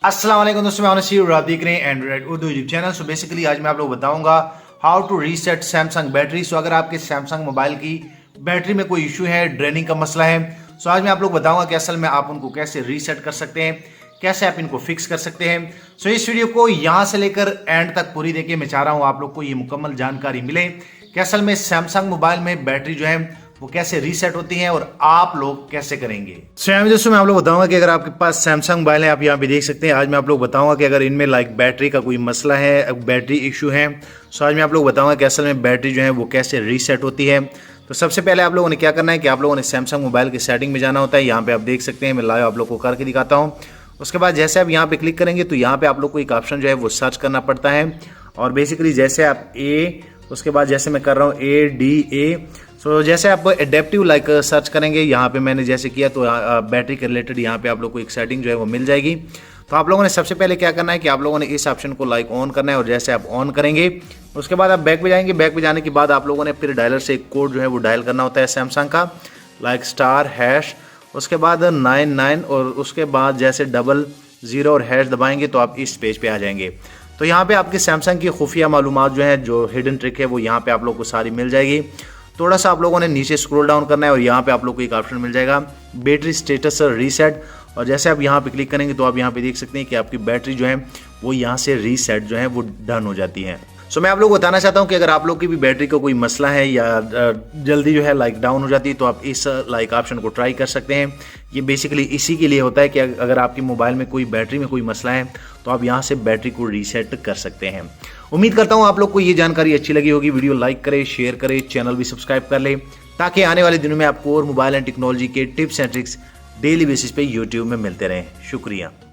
अस्सलाम वालेकुम दोस्तों, मैं नसीर, आप देख रहे हैं Android Urdu YouTube channel. So basically आज मैं आप लोग बताऊंगा how to reset Samsung battery. So अगर आपके सैमसंग मोबाइल की बैटरी में कोई इशू है, ड्रेनिंग का मसला है, सो आज मैं आप लोग बताऊंगा कि असल में आप उनको कैसे रीसेट कर सकते हैं, कैसे आप इनको फिक्स कर सकते हैं। सो इस वीडियो को यहां से लेकर एंड तक पूरी देखिए। मैं चाह रहा हूं आप लोग को ये मुकम्मल जानकारी मिले कि असल में सैमसंग मोबाइल में बैटरी जो है वो कैसे रीसेट होती है और आप लोग कैसे करेंगे। दोस्तों मैं आप लोग बताऊंगा कि अगर आपके पास सैमसंग मोबाइल है, आप यहाँ पे देख सकते हैं। आज मैं आप लोग बताऊंगा कि अगर इनमें बैटरी का कोई मसला है, बैटरी इशू है, सो आज मैं आप लोग बताऊंगा कि असल में बैटरी जो है वो कैसे रीसेट होती है। तो सबसे पहले आप लोगों ने क्या करना है कि आप लोगों ने सैमसंग मोबाइल की सेटिंग में जाना होता है। यहाँ पे आप देख सकते हैं, मैं लाइव आप लोग को करके दिखाता हूँ। उसके बाद जैसे आप यहाँ पे क्लिक करेंगे तो यहाँ पे आप लोग को एक ऑप्शन जो है वो सर्च करना पड़ता है। और बेसिकली जैसे आप उसके बाद जैसे मैं कर रहा हूँ ADA, सो जैसे आप एडेप्टिव सर्च करेंगे, यहाँ पे मैंने जैसे किया तो बैटरी के रिलेटेड यहाँ पे आप लोग को एक सेटिंग जो है वो मिल जाएगी। तो आप लोगों ने सबसे पहले क्या करना है कि आप लोगों ने इस ऑप्शन को ऑन करना है। और जैसे आप ऑन करेंगे उसके बाद आप बैक पे जाएंगे। बैक पे जाने के बाद आप लोगों ने फिर डायलर से एक कोड जो है वो डायल करना होता है सैमसंग का, *#, उसके बाद 99 और उसके बाद जैसे 00 और हैश दबाएंगे तो आप इस पेज पे आ जाएंगे। तो यहाँ पे आपकी सैमसंग की खुफिया मालूमात जो है, जो हिडन ट्रिक है, वो यहाँ पे आप लोग को सारी मिल जाएगी। थोड़ा सा आप लोगों ने नीचे स्क्रॉल डाउन करना है और यहाँ पे आप लोग को एक ऑप्शन मिल जाएगा बैटरी स्टेटस रीसेट। और जैसे आप यहाँ पे क्लिक करेंगे तो आप यहाँ पे देख सकते हैं कि आपकी बैटरी जो है वो यहाँ से रीसेट जो है वो डन हो जाती है। सो मैं आप लोग को बताना चाहता हूँ कि अगर आप लोग की भी बैटरी का कोई मसला है या जल्दी जो है डाउन हो जाती है तो आप इस ऑप्शन को ट्राई कर सकते हैं। ये बेसिकली इसी के लिए होता है कि अगर आपकी मोबाइल में कोई बैटरी में कोई मसला है तो आप यहाँ से बैटरी को रीसेट कर सकते हैं। उम्मीद करता हूँ आप लोग को ये जानकारी अच्छी लगी होगी। वीडियो लाइक करें, शेयर करें, चैनल भी सब्सक्राइब कर लें ताकि आने वाले दिनों में आपको और मोबाइल एंड टेक्नोलॉजी के tips and tricks daily basis पे यूट्यूब में मिलते रहें। शुक्रिया।